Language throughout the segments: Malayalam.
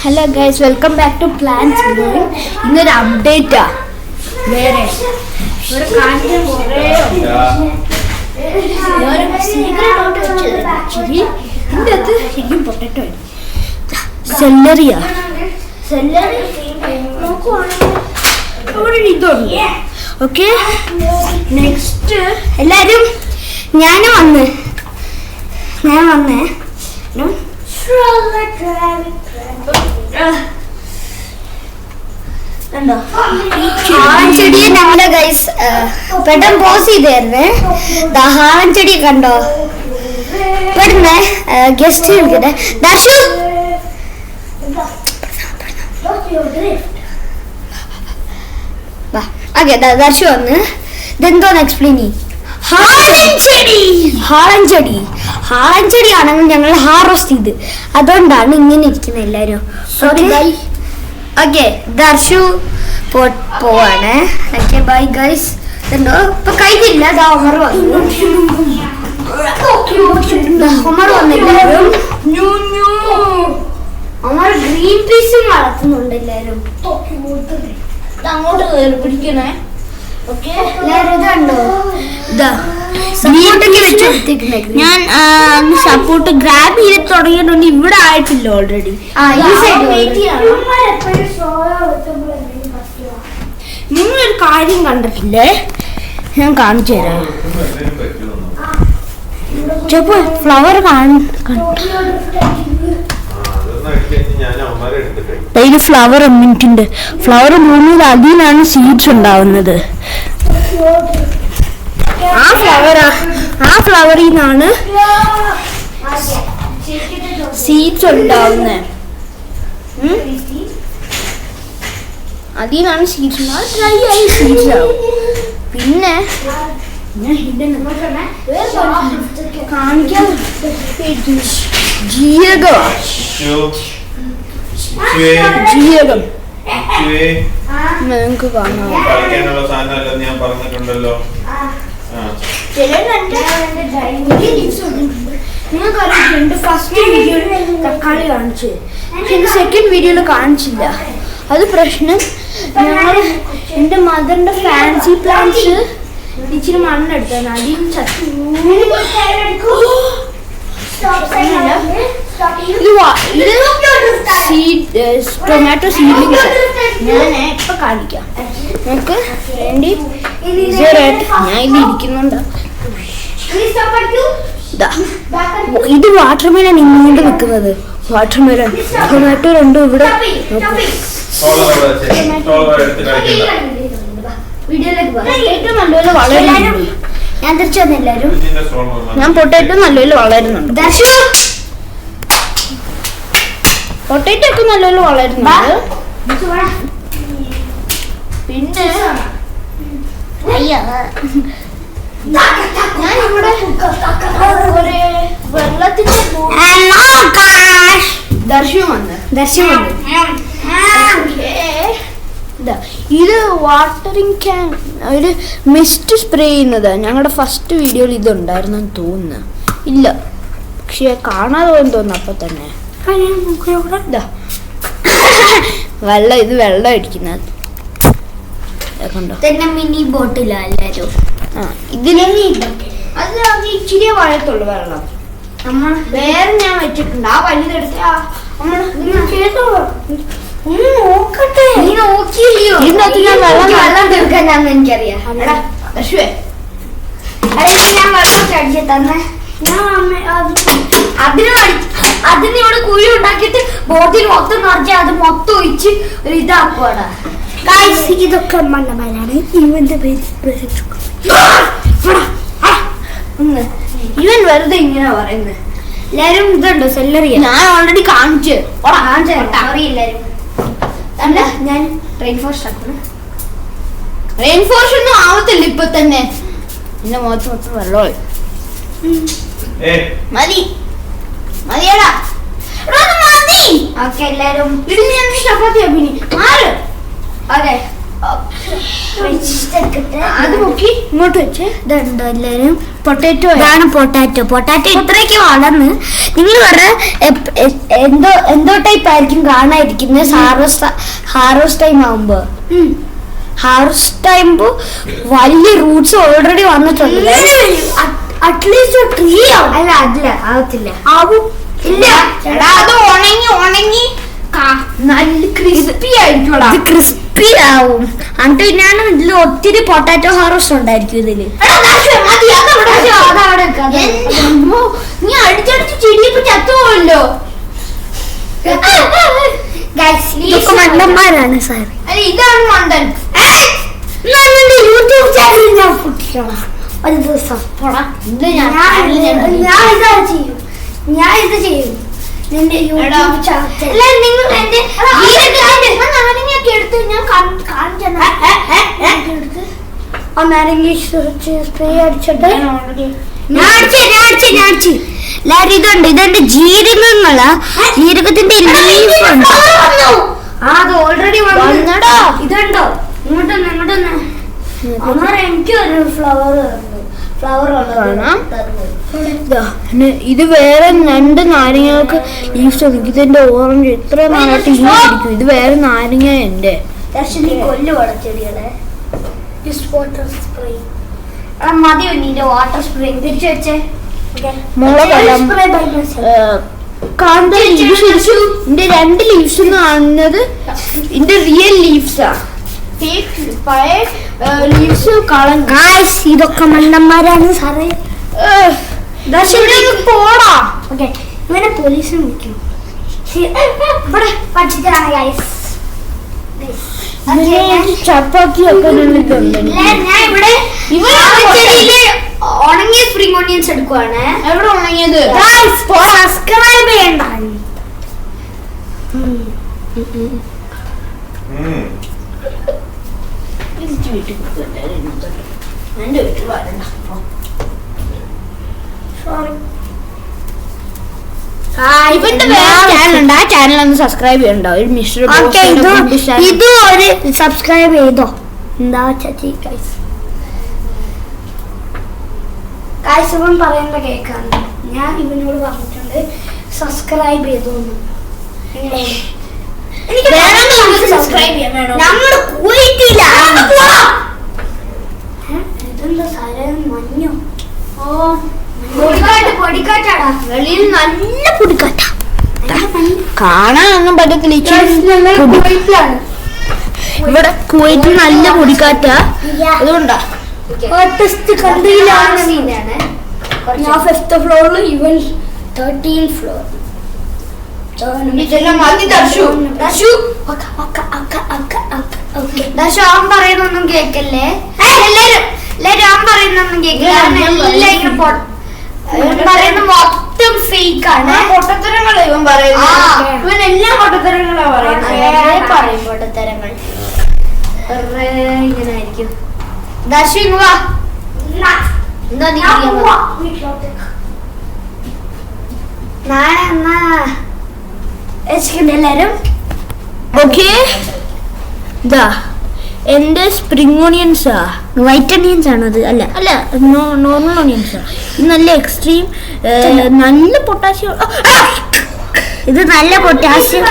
Hello guys, welcome back to plans growing. ഇന്നൊരു അപ്ഡേറ്റാ. വേറെ ഇവിടെ കാണിക്കാൻ കുറേ സീക്രട്ട് വെച്ചത് ആക്ച്വലി ഇതിൻ്റെ അകത്ത് ശരിക്കും പൊട്ടറ്റോ സെല്ലറിയാ. സെല്ലറി നോക്കുവാണെങ്കിൽ ഇതുണ്ട്. ഓക്കെ, നെക്സ്റ്റ് എല്ലാവരും ഞാൻ വന്നേ ഹാളൻചെടിയെ ഞങ്ങളുടെ ഗൈസ് പെട്ടെന്ന് പോസ് ചെയ്തായിരുന്നേ. ഹാളൻചെടി കണ്ടോ? പെട്ടെന്ന് ഗസ്റ്റ് വിളിക്കട്ടെ. ദർശു ഓക്കെ, ദർശു വന്ന് ഇതെന്തോന്ന് എക്സ്പ്ലെയിൻ ചെയ്യും. ഹാളൻചെടി ആണെങ്കിൽ ഞങ്ങൾ ഹാർവെസ്റ്റ് ചെയ്ത്, അതുകൊണ്ടാണ് ഇങ്ങനെ ഇരിക്കുന്നത് എല്ലാരും. ഓക്കെ, ദർശു പോവാണ്. Okay, bye guys. ഇതുണ്ടോ ഇപ്പൊ കഴിഞ്ഞില്ല. ഒമർ വന്നില്ലാരും. ഒമർ ഗ്രീൻ പീസും വളർത്തുന്നുണ്ട് എല്ലാരും. അങ്ങോട്ട് കയറി പിടിക്കണേ. ഞാൻ സപ്പോർട്ട് ഗ്രാബ് ചെയ്ത് തുടങ്ങിയിട്ടുണ്ട്. ഇവിടെ ആയിട്ടില്ല ഓൾറെഡി. നിങ്ങളൊരു കാര്യം കണ്ടിട്ടില്ലേ? ഞാൻ കാണിച്ചു തരാം. ചിലപ്പോ ഫ്ലവർ അതിന് ഫ്ലവർ മിനിറ്റുണ്ട്. ഫ്ലവർ മൂന്നിൽ അതിലാണ് സീഡ്സ് ഉണ്ടാവുന്നത്. ആ ഫ്ലവറിൽ നിന്നാണ് സീഡ്സ് ഉണ്ടാവുന്നത്. അതിനാണ് സീഡ്സ് ഡ്രൈ ആയി സീഡ്സ് ആവും. പിന്നെ കാണിക്കാൻ ജീരകം നിങ്ങൾക്ക് കാണാം. നിങ്ങൾക്കറിയാം, ഫസ്റ്റ് വീഡിയോയിൽ തക്കാളി കാണിച്ചു, സെക്കൻഡ് വീഡിയോയിൽ കാണിച്ചില്ല. അത് പ്രശ്നം. ഞങ്ങൾ എൻ്റെ മദറിന്റെ ഫാൻസി പ്ലാന്റ്സ് ഇച്ചിരി മണ്ണെടുത്താണ്. അധികം ടൊമാറ്റോ സീഡ്ലിങ്സ് ഞാൻ ഇപ്പൊ കാണിക്കാം. നമുക്ക് വേണ്ടി ഞാൻ ഇതിൽ ഇരിക്കുന്നുണ്ട്. ഇത് വാട്ടർമെലൺ ഇങ്ങോട്ട് നിൽക്കുന്നത്. വാട്ടർമെലൺ ടൊമാറ്റോ രണ്ടും ഇവിടെ. പൊട്ടാറ്റോ നല്ലപോലെ വളരുന്നുണ്ട്. ഞാൻ തിരിച്ചു വന്ന എല്ലാരും. ഞാൻ പൊട്ടാറ്റോ നല്ലപോലെ വളരുന്നുണ്ട്. പൊട്ടാറ്റോ ഒക്കെ നല്ലപോലെ വളരുന്നുണ്ട്. പിന്നെ ഞാൻ ഇവിടെ വെള്ളത്തിന്റെ ദർശനം വന്ന് ഇത് വാട്ടറിങ് ക്യാൻ, ഒരു മിസ്റ്റ് സ്പ്രേ ചെയ്യുന്നത്. ഞങ്ങളുടെ ഫസ്റ്റ് വീഡിയോയിൽ ഇതുണ്ടായിരുന്നെന്ന് തോന്നുന്നു. ഇല്ല, പക്ഷെ കാണാതെ പോയെന്ന് തോന്നുന്നു. അപ്പൊ തന്നെ ഇത് വെള്ളം അടിക്കുന്നത് കണ്ടോ? തന്നെ മിനി ബോട്ടിലാ എല്ലാരും. ഇതിന് അത് ഇച്ചിരി വഴത്തുള്ളു വെള്ളം. നമ്മൾ വേറെ ഞാൻ വെച്ചിട്ടുണ്ട്. ആ വലുതെടുത്ത് നോക്കട്ടെ. നീ നോക്കിയില്ലയോ? ഇതിനകത്ത് ഞാൻ വെള്ളം തീർക്കാനാന്ന് എനിക്കറിയാം. ഞാൻ വെള്ളം അടിച്ചു തന്നെ. അതിന് ഇവിടെ കുഴി ഉണ്ടാക്കിയിട്ട് ബോട്ടിൽ മൊത്തം നിറച്ച് അത് മൊത്തം ഒഴിച്ച് ഒരു ഇതാക്കുവാണ്. ഇതൊക്കെ മണ്ണമലാണ്. ഇവന്റെ ഇവൻ വെറുതെ ഇങ്ങനെ പറയുന്നത്. എല്ലാരും ഇതുണ്ടോ സെല്ലറി? ഞാൻ ഓൾറെഡി കാണിച്ചു. എല്ലാരും ഞാൻ റെയിൻഫോഴ്സ് ആക്കണം. റെയിൻഫോഴ്സ് ഒന്നും ആവത്തില്ല ഇപ്പൊ തന്നെ. എന്റെ മുഖത്ത് മൊത്തം വെള്ളമായി. മതിയടാ. ഓക്കെ, എല്ലാരും ചപ്പാത്തി മാറ്. അതെ, അത് നോക്കി ഇങ്ങോട്ട് വെച്ച് ഇതുണ്ടോ എല്ലാരും. പൊട്ടാറ്റോ ഇതാണ് പൊട്ടാറ്റോ. പൊട്ടാറ്റോ ഇത്രയൊക്കെ വളർന്ന് നിങ്ങൾ പറഞ്ഞ എന്തോ ടൈപ്പ് ആയിരിക്കും കാണാതിരിക്കുന്നത് ഹാർവസ്റ്റ് ടൈം ആവുമ്പോ. ഹാർവസ്റ്റ് ടൈമ്പോ വലിയ റൂട്ട്സ് ഓൾറെഡി വന്നിട്ടുണ്ട്. അറ്റ്ലീസ്റ്റ് ട്രീ ആവും. അല്ല അതില്ല ആവത്തില്ല. ആവും. ഇല്ല അത് ഉണങ്ങി നല്ല ക്രിസ്പി ആയിരിക്കും. ഇത് ക്രിസ്പി ആവും. എന്നിട്ട് പിന്നെയാണ് ഇതിൽ ഒത്തിരി പൊട്ടാറ്റോ ഹാർവസ്റ്റ് ഉണ്ടായിരിക്കും ഇതില്. നീ അടിച്ചടിച്ച് ചെടിയൊക്കെ ചത്തുപോയല്ലോ. മണ്ടന്മാരാണ് സാർ. ഇതാണ് മണ്ടൻ. യൂട്യൂബ് ചാനൽ ഞാൻ പൊട്ടിക്കണം ഒരു ദിവസം. ഞാൻ ഇത് ചെയ്യും. നിന്റെ യൂട്യൂബ് ചാനൽ നിങ്ങൾ എന്റെ നാരങ്ങയൊക്കെ എടുത്ത് ഞാൻ കാണിച്ചു. സ്പ്രേ അടിച്ചിട്ട് എല്ലാരും ഇതുണ്ട്. ഇതെന്റെ ജീരകങ്ങളാ. ജീരകത്തിന്റെ ലീഫ് ഉണ്ട്. അത് ഓൾറെഡി വന്നടോ. ഇതുണ്ടോ? ഇങ്ങോട്ടൊന്ന് എനിക്ക് ഒരു ഫ്ലവർ ഇത് വേറെ 2 നാരങ്ങകൾക്ക് ലീവ്സ് ഉണ്ട്. ഇതിന്റെ ഓറഞ്ച് ഇത്ര നാളായിട്ട് ഇരിക്കും. ഇത് വേറെ നാരങ്ങ എന്റെ കൊല്ലു വളച്ചെടികളെ മതി. നിന്റെ വാട്ടർ സ്പ്രേ തിരിച്ചു വെച്ചേ. ഇതിന്റെ 2 ലീവ്സ് എന്ന് കാണുന്നത് ഇതിന്റെ റിയൽ ലീവ്സാ. പഴയ ലീവ്സ് ഇതൊക്കെ മണ്ടന്മാരാണ് സാറേ. പോടാ. ഇവനെ പോലീസിനെ വിളിക്കും. ചപ്പാത്തി ഒക്കെ ഞാൻ ഇവിടെ ഉണങ്ങിയ സ്പ്രിംഗ് ഓണിയൻസ് എടുക്കുവാണ്. എവിടെ ഉണങ്ങിയത്? സബ്സ്ക്രൈബ് ചെയ്യണ്ട. എന്റെ വീട്ടിൽ വരണ്ട. ഇവന്റെ വേറെ ചാനലുണ്ട്. ആ ചാനൽ ഒന്ന് സബ്സ്ക്രൈബ് ചെയ്യണ്ടോ? ഒരു മിസ്റ്റർ ഇത് ഒരു സബ്സ്ക്രൈബ് ചെയ്തോ. എന്താ ചേച്ചി കാഴ്ചവൻ പറയേണ്ട കേൾക്കാണ്. ഞാൻ ഇവനോട് പറഞ്ഞിട്ടുണ്ട് സബ്സ്ക്രൈബ് ചെയ്തോന്ന്. സബ്സ്ക്രൈബ് ചെയ്യാൻ വേണോ? ഞങ്ങൾ പോയിട്ടില്ല. ഇതെന്താ സാരം മഞ്ഞോ? പൊടിക്കാറ്റാടാ. വെളിയിൽ നല്ല പൊടിക്കാറ്റാ. കാണാനൊന്നും പറ്റത്തില്ല. ഇവിടെ കുവൈറ്റിൽ നല്ല പൊടിക്കാറ്റാ. അതുകൊണ്ടാ കൺട്രിയിലാണ്. ഞാൻ 5th ഫ്ലോറിൽ ഇവൻ 13th ഫ്ലോർ. അവൻ പറയുന്നൊന്നും കേക്കല്ലേ. എല്ലാരും അവൻ പറയുന്നൊന്നും കേക്കില്ല. പറയുന്ന മൊത്തം ഫേക്ക് ആണ്. പൊട്ടത്തരങ്ങൾ ഇവൻ പറയുന്നത്. ഇവൻ എല്ലാ പൊട്ടത്തരങ്ങളാ പറയുന്നത്. പറയും പൊട്ടത്തരങ്ങൾ. ഇങ്ങനെ ആയിരിക്കും. ദർശു ഇങ്ങ് വാ. എന്താ നീ നാളെ എന്നാ എല്ലാരും ഓക്കെ. ഇതാ എന്റെ സ്പ്രിംഗ് ഓണിയൻസാ. വൈറ്റ് ഓണിയൻസ് ആണോ അത്? അല്ല അല്ല, നോർമൽ ഓണിയൻസാ. ഇത് നല്ല എക്സ്ട്രീം നല്ല പൊട്ടാസ്യം. ഇത് നല്ല പൊട്ടാസ്യം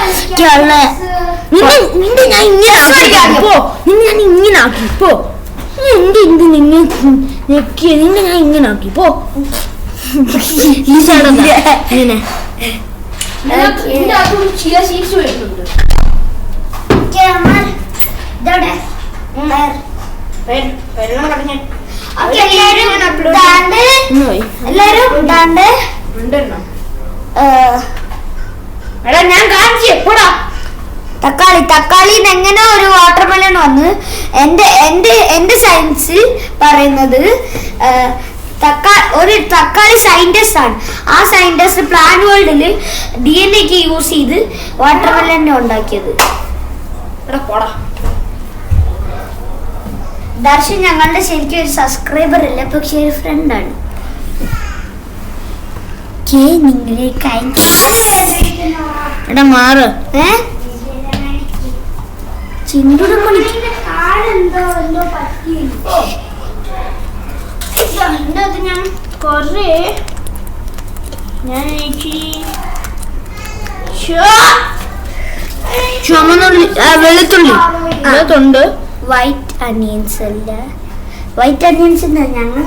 ഉള്ള. നിന്റെ ഞാൻ ഇങ്ങനെ ആക്കി പോ. എന്റെ ഇത് നിങ്ങൾ ഞെക്കിയ നിന്നെ ഞാൻ ഇങ്ങനെ ആക്കി പോ. ഇങ്ങനെ ചില സീറ്റ്സ് വരുന്നുണ്ട്. വെള്ളം കടഞ്ഞ എല്ലാരും എടാ ഞാൻ കാണിച്ചു പോടാ. തക്കാളിയിൽ എങ്ങനെ ഒരു വാട്ടർമെലൺ വന്ന് എന്റെ സയൻസ് പറയുന്നത് ഒരു തക്കാളി സയന്റിസ്റ്റ് ആണ്. ആ സയന്റിസ്റ്റ് പ്ലാന്റ് വേൾഡില് DNA ഒക്കെ യൂസ് ചെയ്ത് വാട്ടർമെലനെ ഉണ്ടാക്കിയത്. ദർശൻ ഞങ്ങളുടെ ശരിക്കും ഒരു സബ്സ്ക്രൈബർ അല്ല, പക്ഷെ ഒരു ഫ്രണ്ടാണ്. എടാ മാറ്. ചിന്തുടമണി ഞാൻ കൊറേ ഞാൻ ചുമന്നുള്ളി വെളുത്തുള്ളി തൊണ്ട് വൈറ്റ് അനിയൻസ് അല്ല, വൈറ്റ് അനിയൻസ് ഞങ്ങൾ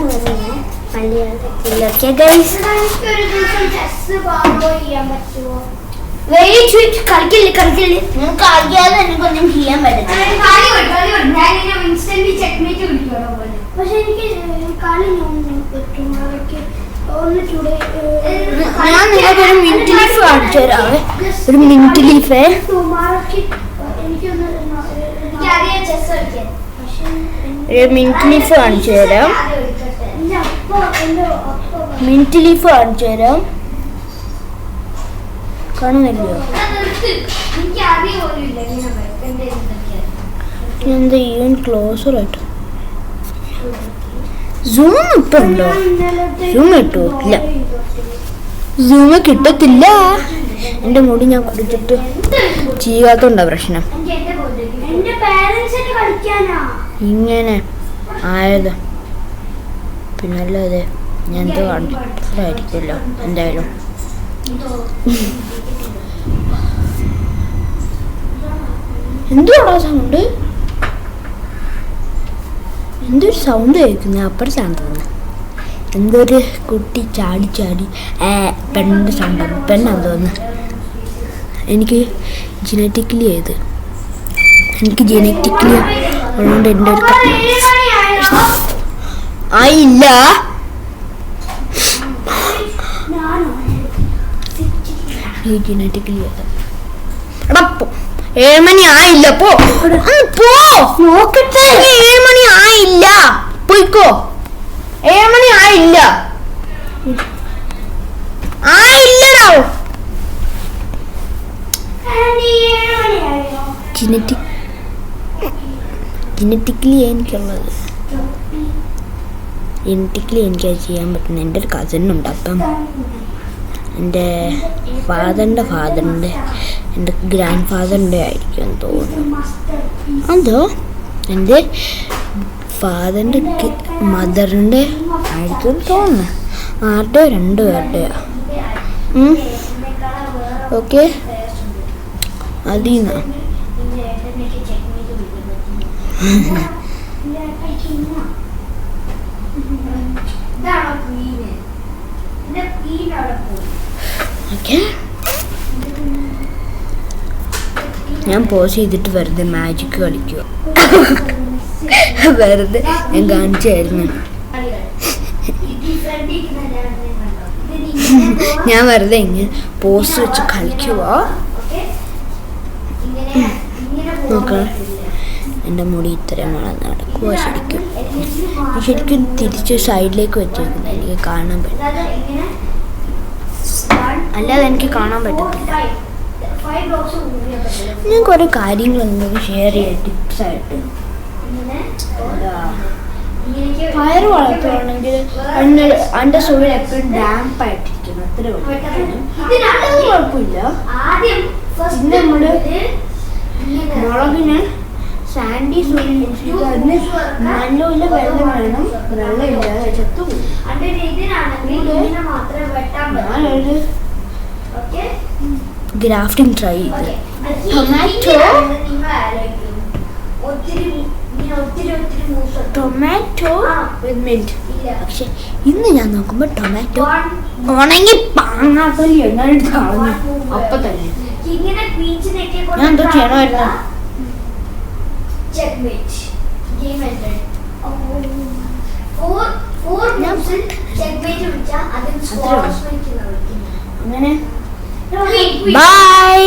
മലയാളത്തിൽ. ഓക്കെ ഗൈസ്, കളിക്കില്ല നിങ്ങൾക്ക് അറിയാതെ എനിക്കൊന്നും ചെയ്യാൻ പറ്റില്ല. പക്ഷെ എനിക്ക് കളി ഞാൻ നിങ്ങൾക്ക് ഒരു മിന്റ് ലീഫ് കാണിച്ചു തരാവേ. ഒരു മിന്റ് ലീഫേ ഒരു മിന്റ് ലീഫ് കാണിച്ചു തരാം. മിന്റ് ലീഫ് കാണിച്ചു തരാം. കാണുന്നില്ലയോ? എന്താ ഈവൻ ക്ലോസർ ആയിട്ട് സൂം ഇപ്പൊ ഉണ്ടോ? സൂം കിട്ടുമോ? ഇല്ല, സൂം കിട്ടത്തില്ല. എന്റെ മുടി ഞാൻ കുടിച്ചിട്ട് ചെയ്യാത്തോണ്ടാ പ്രശ്നം. ഇങ്ങനെ ആയത് പിന്നല്ലാതെ ഞാൻ എന്തോ കണ്ടിട്ടായിരിക്കുമല്ലോ എന്തായാലും. എന്തുവാടാ സൗണ്ട്? എന്തൊരു സൗണ്ട് കേൾക്കുന്നത് അപ്പുറത്താണ് തോന്നുന്നത്. എന്തൊരു കുട്ടി ചാടി ചാടി പെണ്ണിൻ്റെ സൗണ്ട്. പെണ്ണാന്ന് തോന്നുന്നു. എനിക്ക് ജനറ്റിക്കലി ഉള്ളതുകൊണ്ട് എൻ്റെ ഒരു ആയില്ല. ജനറ്റിക്കലി എടാ 7 മണി ആയില്ല. പോ നോക്കട്ടെ. 7 മണി ആയില്ല, പോയിക്കോ. 7 മണി ആയില്ല. ആയില്ലടോ. ജനറ്റിക്കലി എനിക്കുള്ളത്, ജനറ്റിക്കലി എനിക്കത് ചെയ്യാൻ പറ്റുന്ന എൻ്റെ ഒരു കസിനുണ്ട്. അപ്പം എൻ്റെ ഫാദറിൻ്റെ എൻ്റെ ഗ്രാൻഡ് ഫാദറിൻ്റെ ആയിരിക്കും എന്ന് തോന്നുന്നു. അതോ എൻ്റെ ഫാദറിൻ്റെ മദറിൻ്റെ ആയിരിക്കും തോന്നുന്നു. ആരുടെയോ 2 പേരുടെയോ. ഓക്കെ, അതീന്നാ. ഓക്കെ, ഞാൻ പോസ് ചെയ്തിട്ട് വെറുതെ മാജിക് കളിക്കുക. വെറുതെ ഞാൻ കാണിച്ചായിരുന്നു. ഞാൻ വെറുതെ ഇങ്ങനെ പോസ് വെച്ച് കളിക്കുക. നോക്കാം, എൻ്റെ മുടി ഇത്രയും നടക്കുക. ശരിക്കും തിരിച്ച് സൈഡിലേക്ക് വെച്ചിരിക്കുന്നത് എനിക്ക് കാണാൻ പറ്റും, അല്ലാതെ എനിക്ക് കാണാൻ പറ്റത്തില്ല. ഞാൻ കുറേ കാര്യങ്ങളൊന്നും ഷെയർ ചെയ്യാം ടിപ്സായിട്ട്. പയർ വളർത്തുകയാണെങ്കിൽ അതിൻ്റെ സോയിൽ എപ്പോഴും ഡാമ്പായിട്ടിരിക്കണം, അത്ര കുഴപ്പമില്ല. പിന്നെ നമ്മൾ മുളകിന് സാൻഡി സോയിൽ യൂസ് ചെയ്ത് അതിന് നല്ലപോലെ വെള്ളം വേണം. വെള്ളമില്ലാതെ ചത്തുപോകും. ഞാനൊരു ഗ്രാഫ്റ്റിംഗ് ട്രൈ ചെയ്ത് ടൊമാറ്റോ വിത്ത് മിന്റ്. പക്ഷെ ഇന്ന് ഞാൻ നോക്കുമ്പോൾ ടൊമാറ്റോ ഉണങ്ങി പാങ്ങാത്തല്ലേ എങ്ങനെ കളഞ്ഞു. അപ്പൊ തന്നെ ഞാൻ എന്തോ ചെയ്യണമായിരുന്നു. അങ്ങനെ ബൈ.